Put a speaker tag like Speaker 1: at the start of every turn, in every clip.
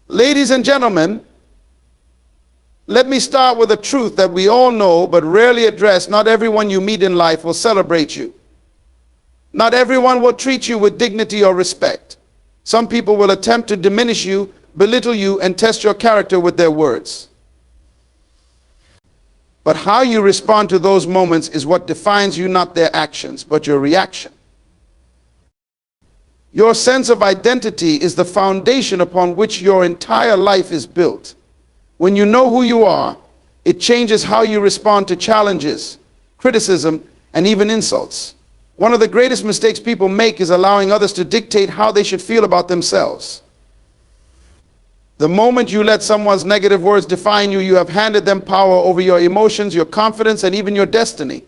Speaker 1: Ladies and gentlemen, let me start with a truth that we all know but rarely address. Not everyone you meet in life will celebrate you. Not everyone will treat you with dignity or respect. Some people will attempt to diminish you, belittle you, and test your character with their words. But how you respond to those moments is what defines you, not their actions, but your reaction. Your sense of identity is the foundation upon which your entire life is built. When you know who you are, it changes how you respond to challenges, criticism, and even insults. One of the greatest mistakes people make is allowing others to dictate how they should feel about themselves. The moment you let someone's negative words define you, you have handed them power over your emotions, your confidence, and even your destiny.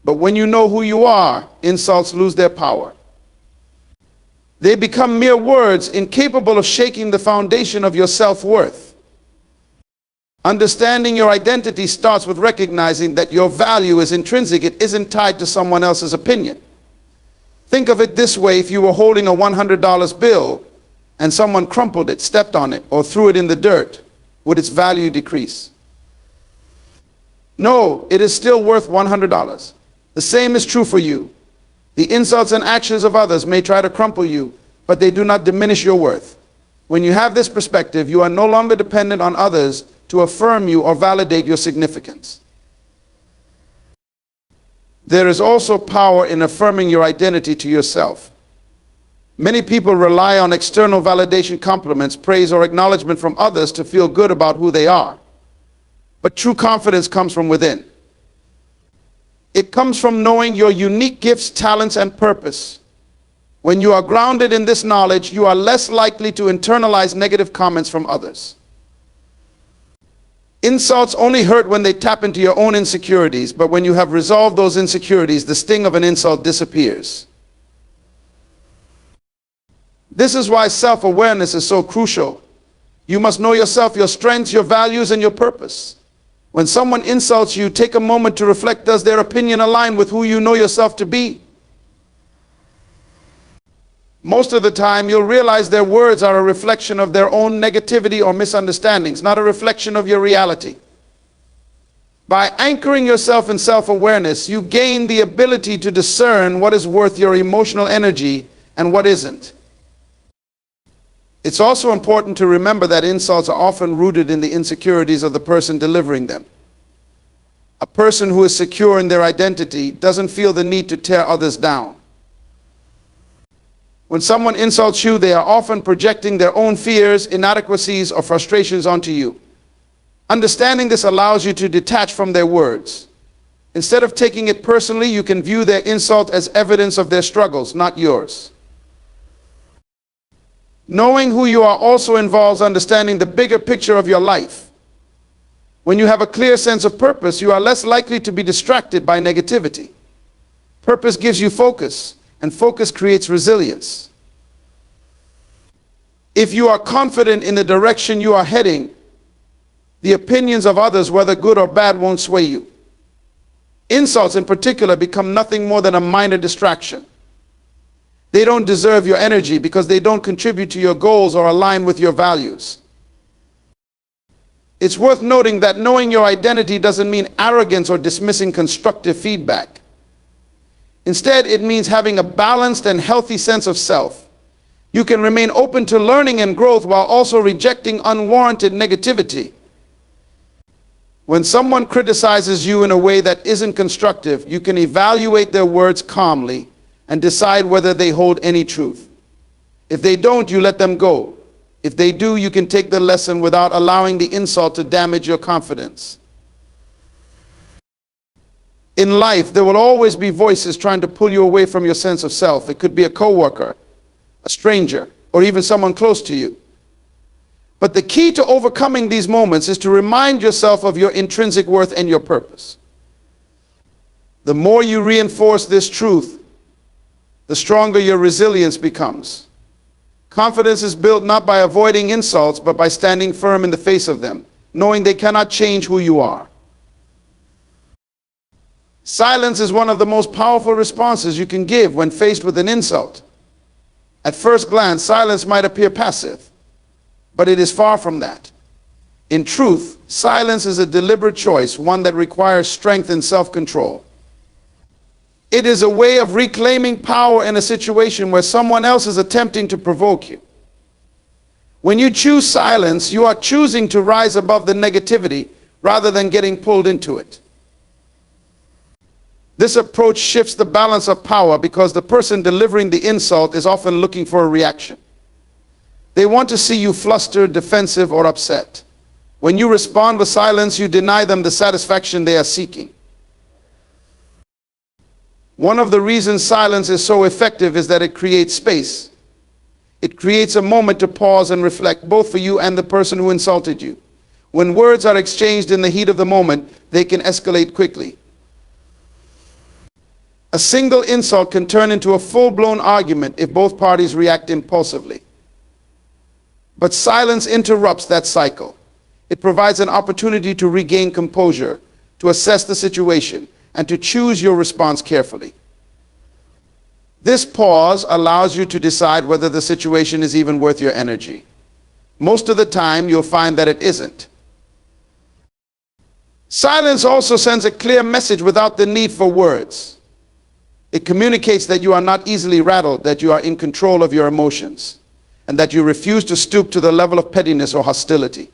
Speaker 1: But when you know who you are, insults lose their power. They become mere words, incapable of shaking the foundation of your self-worth. Understanding your identity starts with recognizing that your value is intrinsic. It isn't tied to someone else's opinion. Think of it this way: if you were holding a $100 bill and someone crumpled it, stepped on it, or threw it in the dirt, would its value decrease? No, it is still worth $100. The same is true for you. The insults and actions of others may try to crumple you, but they do not diminish your worth. When you have this perspective, you are no longer dependent on others to affirm you or validate your significance. There is also power in affirming your identity to yourself. Many people rely on external validation, compliments, praise, or acknowledgement from others to feel good about who they are. But true confidence comes from within. It comes from knowing your unique gifts, talents, and purpose. When you are grounded in this knowledge, you are less likely to internalize negative comments from others. Insults only hurt when they tap into your own insecurities, but when you have resolved those insecurities, the sting of an insult disappears. This is why self-awareness is so crucial. You must know yourself, your strengths, your values, and your purpose. When someone insults you, take a moment to reflect: does their opinion align with who you know yourself to be? Most of the time, you'll realize their words are a reflection of their own negativity or misunderstandings, not a reflection of your reality. By anchoring yourself in self-awareness, you gain the ability to discern what is worth your emotional energy and what isn't. It's also important to remember that insults are often rooted in the insecurities of the person delivering them. A person who is secure in their identity doesn't feel the need to tear others down. When someone insults you, they are often projecting their own fears, inadequacies, or frustrations onto you. Understanding this allows you to detach from their words. Instead of taking it personally, you can view their insult as evidence of their struggles, not yours. Knowing who you are also involves understanding the bigger picture of your life. When you have a clear sense of purpose, you are less likely to be distracted by negativity. Purpose gives you focus, and focus creates resilience. If you are confident in the direction you are heading, the opinions of others, whether good or bad, won't sway you. Insults in particular become nothing more than a minor distraction. They don't deserve your energy because they don't contribute to your goals or align with your values. It's worth noting that knowing your identity doesn't mean arrogance or dismissing constructive feedback. Instead, it means having a balanced and healthy sense of self. You can remain open to learning and growth while also rejecting unwarranted negativity. When someone criticizes you in a way that isn't constructive, you can evaluate their words calmly and decide whether they hold any truth. If they don't, you let them go. If they do, you can take the lesson without allowing the insult to damage your confidence. In life, there will always be voices trying to pull you away from your sense of self. It could be a coworker, a stranger, or even someone close to you. But the key to overcoming these moments is to remind yourself of your intrinsic worth and your purpose. The more you reinforce this truth, the stronger your resilience becomes. Confidence is built not by avoiding insults, but by standing firm in the face of them, knowing they cannot change who you are. Silence is one of the most powerful responses you can give when faced with an insult. At first glance, silence might appear passive. But it is far from that. In truth, silence is a deliberate choice, one that requires strength and self-control. It is a way of reclaiming power in a situation where someone else is attempting to provoke you. When you choose silence, you are choosing to rise above the negativity rather than getting pulled into it. This approach shifts the balance of power because the person delivering the insult is often looking for a reaction. They want to see you flustered, defensive, or upset. When you respond with silence, you deny them the satisfaction they are seeking. One of the reasons silence is so effective is that it creates space. It creates a moment to pause and reflect, both for you and the person who insulted you. When words are exchanged in the heat of the moment, they can escalate quickly. A single insult can turn into a full-blown argument if both parties react impulsively. But silence interrupts that cycle. It provides an opportunity to regain composure, to assess the situation, and to choose your response carefully. This pause allows you to decide whether the situation is even worth your energy. Most of the time, you'll find that it isn't. Silence also sends a clear message without the need for words. It communicates that you are not easily rattled, that you are in control of your emotions, and that you refuse to stoop to the level of pettiness or hostility.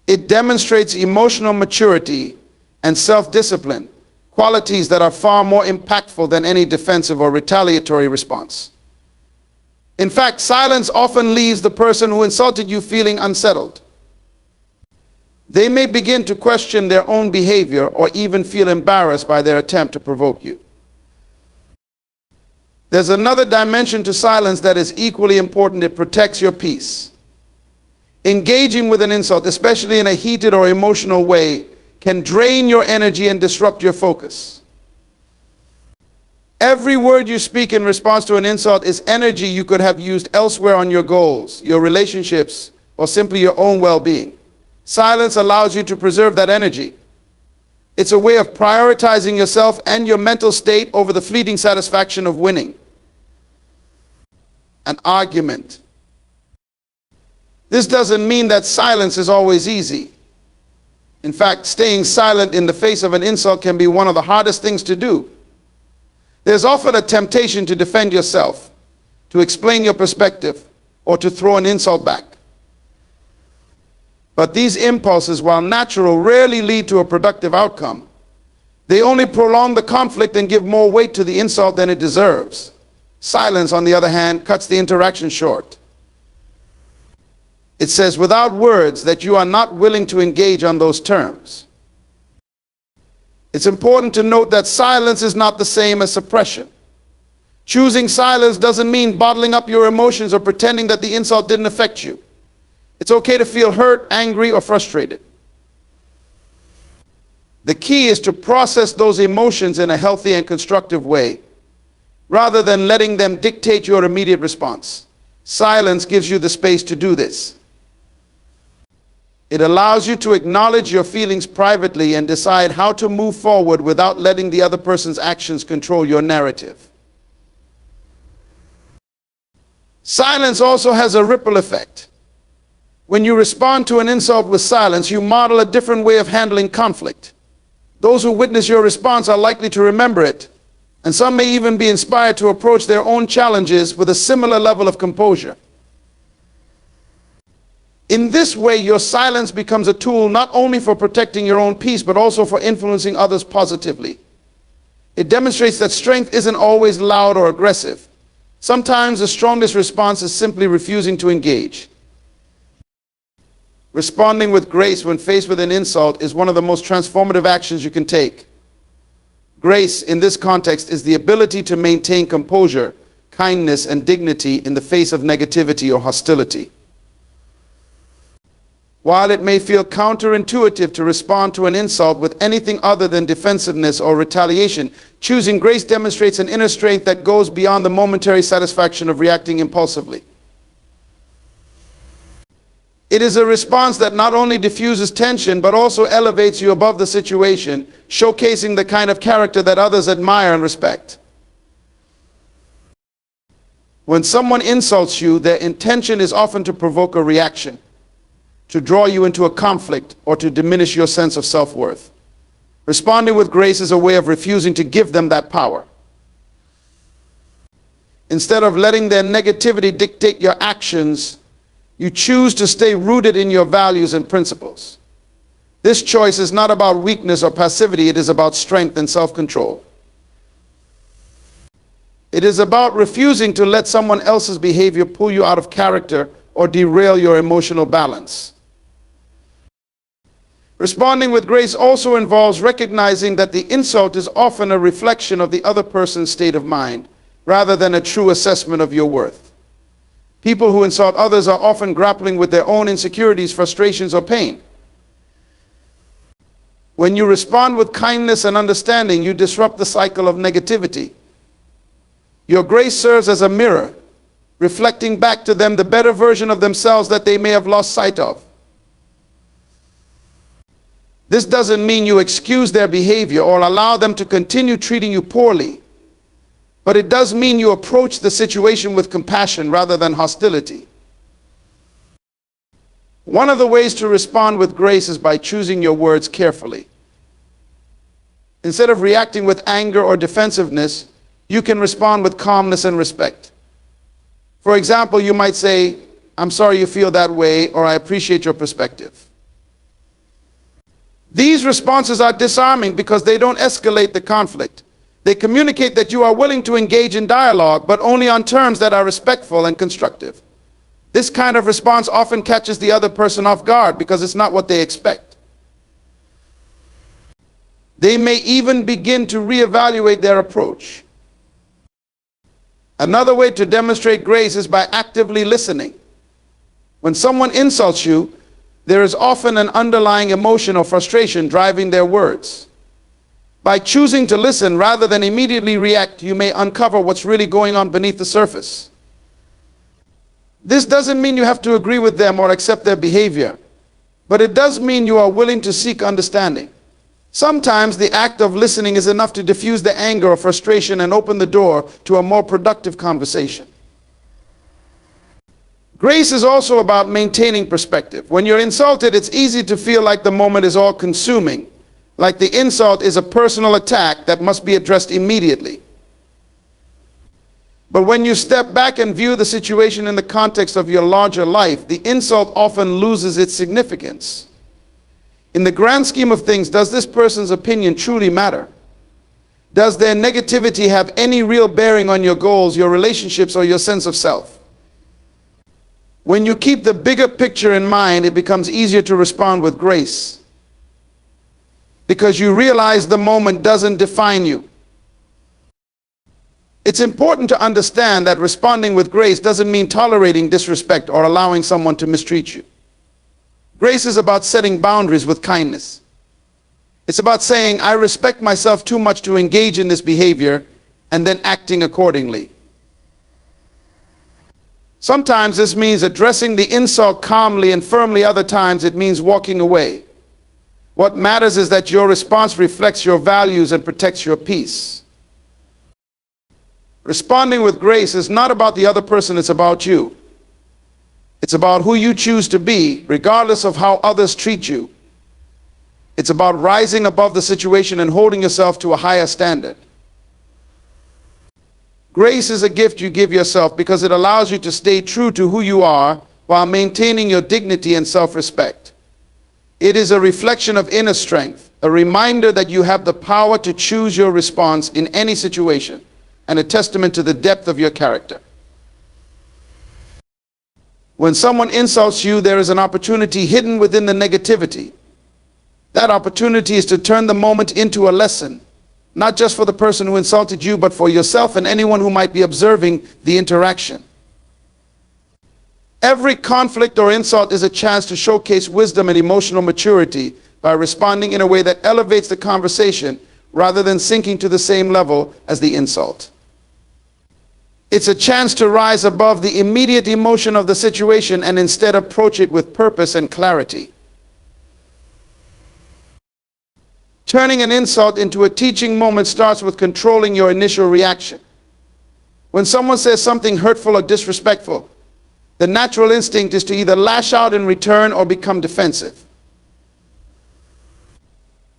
Speaker 1: It demonstrates emotional maturity and self-discipline, qualities that are far more impactful than any defensive or retaliatory response. In fact, silence often leaves the person who insulted you feeling unsettled. They may begin to question their own behavior or even feel embarrassed by their attempt to provoke you. There's another dimension to silence that is equally important. It protects your peace. Engaging with an insult, especially in a heated or emotional way, can drain your energy and disrupt your focus. Every word you speak in response to an insult is energy you could have used elsewhere on your goals, your relationships, or simply your own well-being. Silence allows you to preserve that energy. It's a way of prioritizing yourself and your mental state over the fleeting satisfaction of winning an argument. This doesn't mean that silence is always easy. In fact, staying silent in the face of an insult can be one of the hardest things to do. There's often a temptation to defend yourself, to explain your perspective, or to throw an insult back. But these impulses, while natural, rarely lead to a productive outcome. They only prolong the conflict and give more weight to the insult than it deserves. Silence, on the other hand, cuts the interaction short. It says without words that you are not willing to engage on those terms. It's important to note that silence is not the same as suppression. Choosing silence doesn't mean bottling up your emotions or pretending that the insult didn't affect you. It's okay to feel hurt, angry, or frustrated. The key is to process those emotions in a healthy and constructive way, rather than letting them dictate your immediate response. Silence gives you the space to do this. It allows you to acknowledge your feelings privately and decide how to move forward without letting the other person's actions control your narrative. Silence also has a ripple effect. When you respond to an insult with silence, you model a different way of handling conflict. Those who witness your response are likely to remember it, and some may even be inspired to approach their own challenges with a similar level of composure. In this way, your silence becomes a tool not only for protecting your own peace, but also for influencing others positively. It demonstrates that strength isn't always loud or aggressive. Sometimes the strongest response is simply refusing to engage. Responding with grace when faced with an insult is one of the most transformative actions you can take. Grace, in this context, is the ability to maintain composure, kindness, and dignity in the face of negativity or hostility. While it may feel counterintuitive to respond to an insult with anything other than defensiveness or retaliation, choosing grace demonstrates an inner strength that goes beyond the momentary satisfaction of reacting impulsively. It is a response that not only diffuses tension, but also elevates you above the situation, showcasing the kind of character that others admire and respect. When someone insults you, their intention is often to provoke a reaction, to draw you into a conflict, or to diminish your sense of self-worth. Responding with grace is a way of refusing to give them that power. Instead of letting their negativity dictate your actions, you choose to stay rooted in your values and principles. This choice is not about weakness or passivity, it is about strength and self-control. It is about refusing to let someone else's behavior pull you out of character or derail your emotional balance. Responding with grace also involves recognizing that the insult is often a reflection of the other person's state of mind, rather than a true assessment of your worth. People who insult others are often grappling with their own insecurities, frustrations, or pain. When you respond with kindness and understanding, you disrupt the cycle of negativity. Your grace serves as a mirror, reflecting back to them the better version of themselves that they may have lost sight of. This doesn't mean you excuse their behavior or allow them to continue treating you poorly, but it does mean you approach the situation with compassion rather than hostility. One of the ways to respond with grace is by choosing your words carefully. Instead of reacting with anger or defensiveness, you can respond with calmness and respect. For example, you might say, "I'm sorry you feel that way," or "I appreciate your perspective." These responses are disarming because they don't escalate the conflict. They communicate that you are willing to engage in dialogue, but only on terms that are respectful and constructive. This kind of response often catches the other person off guard because it's not what they expect. They may even begin to reevaluate their approach. Another way to demonstrate grace is by actively listening. When someone insults you, there is often an underlying emotion or frustration driving their words. By choosing to listen rather than immediately react, you may uncover what's really going on beneath the surface. This doesn't mean you have to agree with them or accept their behavior, but it does mean you are willing to seek understanding. Sometimes the act of listening is enough to diffuse the anger or frustration and open the door to a more productive conversation. Grace is also about maintaining perspective. When you're insulted, it's easy to feel like the moment is all consuming, like the insult is a personal attack that must be addressed immediately. But when you step back and view the situation in the context of your larger life, the insult often loses its significance. In the grand scheme of things, does this person's opinion truly matter? Does their negativity have any real bearing on your goals, your relationships, or your sense of self? When you keep the bigger picture in mind, it becomes easier to respond with grace, because you realize the moment doesn't define you. It's important to understand that responding with grace doesn't mean tolerating disrespect or allowing someone to mistreat you. Grace is about setting boundaries with kindness. It's about saying, "I respect myself too much to engage in this behavior," and then acting accordingly. Sometimes this means addressing the insult calmly and firmly. Other times it means walking away. What matters is that your response reflects your values and protects your peace. Responding with grace is not about the other person, it's about you. It's about who you choose to be, regardless of how others treat you. It's about rising above the situation and holding yourself to a higher standard. Grace is a gift you give yourself because it allows you to stay true to who you are while maintaining your dignity and self-respect. It is a reflection of inner strength, a reminder that you have the power to choose your response in any situation, and a testament to the depth of your character. When someone insults you, there is an opportunity hidden within the negativity. That opportunity is to turn the moment into a lesson, not just for the person who insulted you, but for yourself and anyone who might be observing the interaction. Every conflict or insult is a chance to showcase wisdom and emotional maturity by responding in a way that elevates the conversation rather than sinking to the same level as the insult. It's a chance to rise above the immediate emotion of the situation and instead approach it with purpose and clarity. Turning an insult into a teaching moment starts with controlling your initial reaction. When someone says something hurtful or disrespectful, the natural instinct is to either lash out in return or become defensive.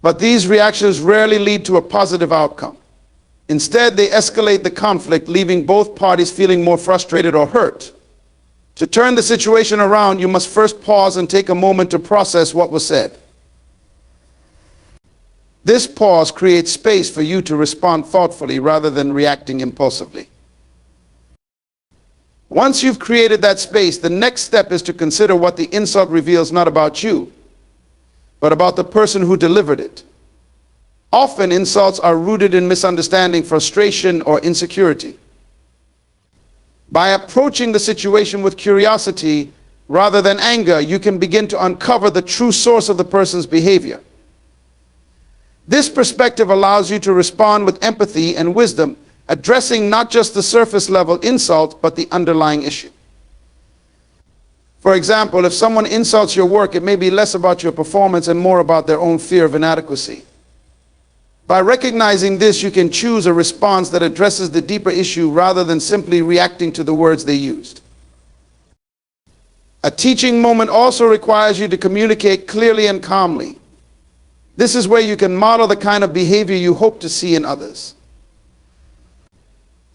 Speaker 1: But these reactions rarely lead to a positive outcome. Instead, they escalate the conflict, leaving both parties feeling more frustrated or hurt. To turn the situation around, you must first pause and take a moment to process what was said. This pause creates space for you to respond thoughtfully rather than reacting impulsively. Once you've created that space, the next step is to consider what the insult reveals not about you, but about the person who delivered it. Often, insults are rooted in misunderstanding, frustration, or insecurity. By approaching the situation with curiosity rather than anger, you can begin to uncover the true source of the person's behavior. This perspective allows you to respond with empathy and wisdom, addressing not just the surface level insult, but the underlying issue. For example, if someone insults your work, it may be less about your performance and more about their own fear of inadequacy. By recognizing this, you can choose a response that addresses the deeper issue rather than simply reacting to the words they used. A teaching moment also requires you to communicate clearly and calmly. This is where you can model the kind of behavior you hope to see in others.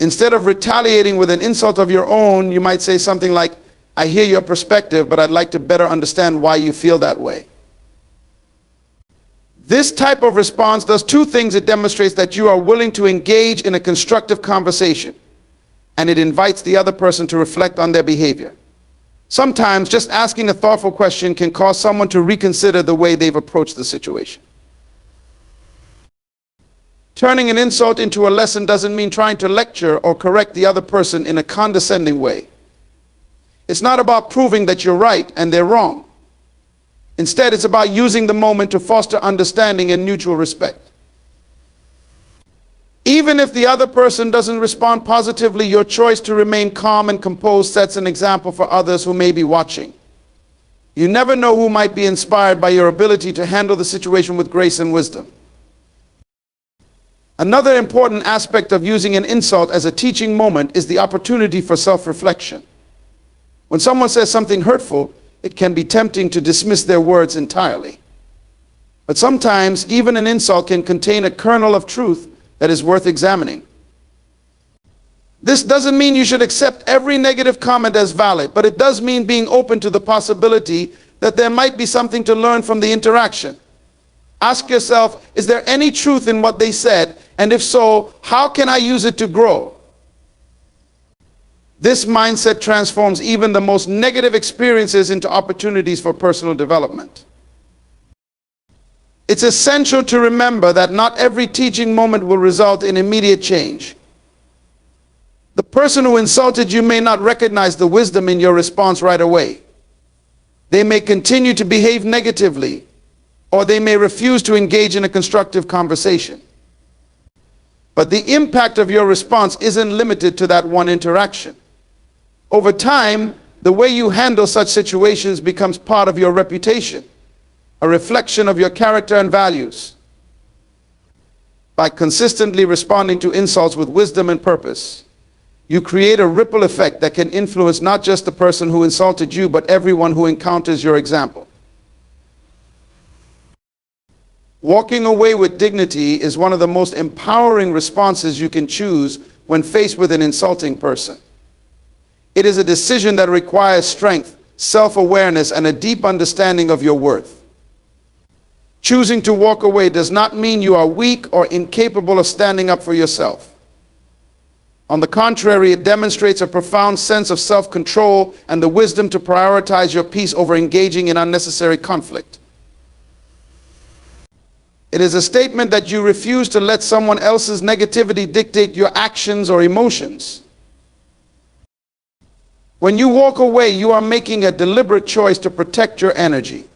Speaker 1: Instead of retaliating with an insult of your own, you might say something like, "I hear your perspective, but I'd like to better understand why you feel that way." This type of response does two things. It demonstrates that you are willing to engage in a constructive conversation, and it invites the other person to reflect on their behavior. Sometimes just asking a thoughtful question can cause someone to reconsider the way they've approached the situation. Turning an insult into a lesson doesn't mean trying to lecture or correct the other person in a condescending way. It's not about proving that you're right and they're wrong. Instead, it's about using the moment to foster understanding and mutual respect. Even if the other person doesn't respond positively, your choice to remain calm and composed sets an example for others who may be watching. You never know who might be inspired by your ability to handle the situation with grace and wisdom. Another important aspect of using an insult as a teaching moment is the opportunity for self-reflection. When someone says something hurtful, it can be tempting to dismiss their words entirely. But sometimes, even an insult can contain a kernel of truth that is worth examining. This doesn't mean you should accept every negative comment as valid, but it does mean being open to the possibility that there might be something to learn from the interaction. Ask yourself, is there any truth in what they said? And if so, how can I use it to grow? This mindset transforms even the most negative experiences into opportunities for personal development. It's essential to remember that not every teaching moment will result in immediate change. The person who insulted you may not recognize the wisdom in your response right away. They may continue to behave negatively, or they may refuse to engage in a constructive conversation. But the impact of your response isn't limited to that one interaction. Over time, the way you handle such situations becomes part of your reputation, a reflection of your character and values. By consistently responding to insults with wisdom and purpose, you create a ripple effect that can influence not just the person who insulted you, but everyone who encounters your example. Walking away with dignity is one of the most empowering responses you can choose when faced with an insulting person. It is a decision that requires strength, self-awareness, and a deep understanding of your worth. Choosing to walk away does not mean you are weak or incapable of standing up for yourself. On the contrary, it demonstrates a profound sense of self-control and the wisdom to prioritize your peace over engaging in unnecessary conflict. It is a statement that you refuse to let someone else's negativity dictate your actions or emotions. When you walk away, you are making a deliberate choice to protect your energy.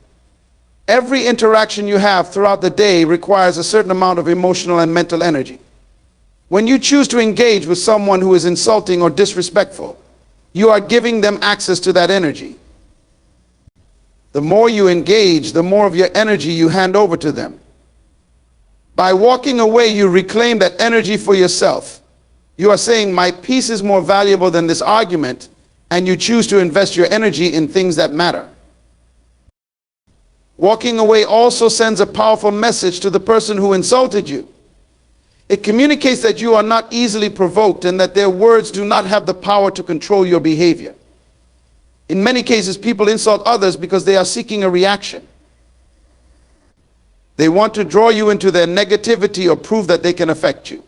Speaker 1: Every interaction you have throughout the day requires a certain amount of emotional and mental energy. When you choose to engage with someone who is insulting or disrespectful, you are giving them access to that energy. The more you engage, the more of your energy you hand over to them. By walking away, you reclaim that energy for yourself, You are saying, my peace is more valuable than this argument, and you choose to invest your energy in things that matter. Walking away also sends a powerful message to the person who insulted you. It communicates that you are not easily provoked and that their words do not have the power to control your behavior. In many cases, people insult others because they are seeking a reaction. They want to draw you into their negativity or prove that they can affect you.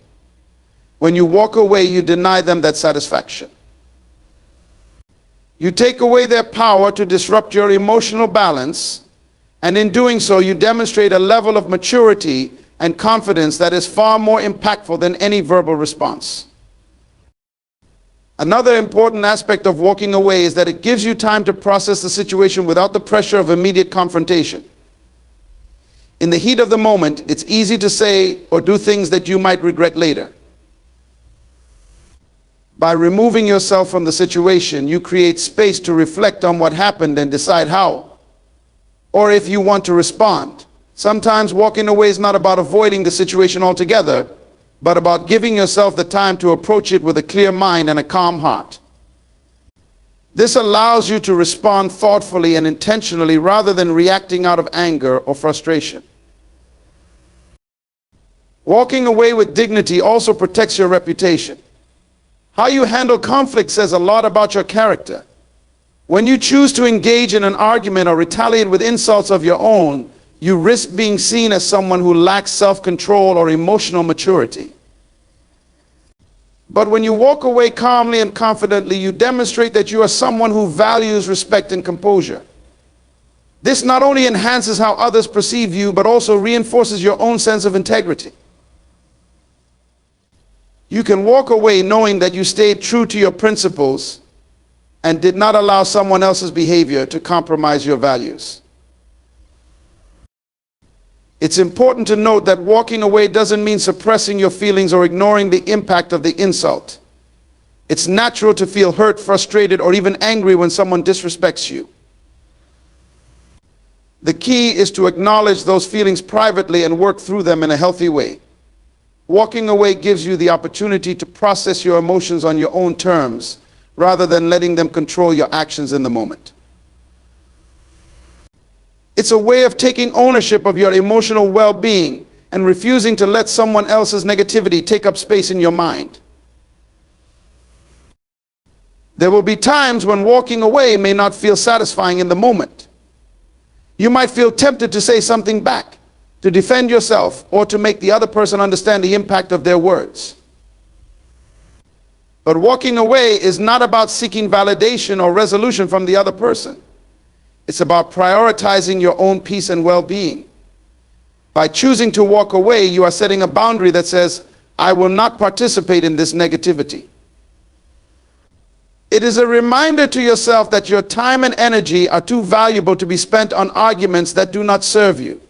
Speaker 1: When you walk away, you deny them that satisfaction. You take away their power to disrupt your emotional balance, and in doing so, you demonstrate a level of maturity and confidence that is far more impactful than any verbal response. Another important aspect of walking away is that it gives you time to process the situation without the pressure of immediate confrontation. In the heat of the moment, it's easy to say or do things that you might regret later. By removing yourself from the situation, you create space to reflect on what happened and decide how, or if you want to respond. Sometimes walking away is not about avoiding the situation altogether, but about giving yourself the time to approach it with a clear mind and a calm heart. This allows you to respond thoughtfully and intentionally rather than reacting out of anger or frustration. Walking away with dignity also protects your reputation. How you handle conflict says a lot about your character. When you choose to engage in an argument or retaliate with insults of your own, you risk being seen as someone who lacks self-control or emotional maturity. But when you walk away calmly and confidently, you demonstrate that you are someone who values respect and composure. This not only enhances how others perceive you, but also reinforces your own sense of integrity. You can walk away knowing that you stayed true to your principles and did not allow someone else's behavior to compromise your values. It's important to note that walking away doesn't mean suppressing your feelings or ignoring the impact of the insult. It's natural to feel hurt, frustrated, or even angry when someone disrespects you. The key is to acknowledge those feelings privately and work through them in a healthy way. Walking away gives you the opportunity to process your emotions on your own terms, rather than letting them control your actions in the moment. It's a way of taking ownership of your emotional well-being and refusing to let someone else's negativity take up space in your mind. There will be times when walking away may not feel satisfying in the moment. You might feel tempted to say something back, to defend yourself, or to make the other person understand the impact of their words. But walking away is not about seeking validation or resolution from the other person. It's about prioritizing your own peace and well-being. By choosing to walk away, you are setting a boundary that says, I will not participate in this negativity. It is a reminder to yourself that your time and energy are too valuable to be spent on arguments that do not serve you.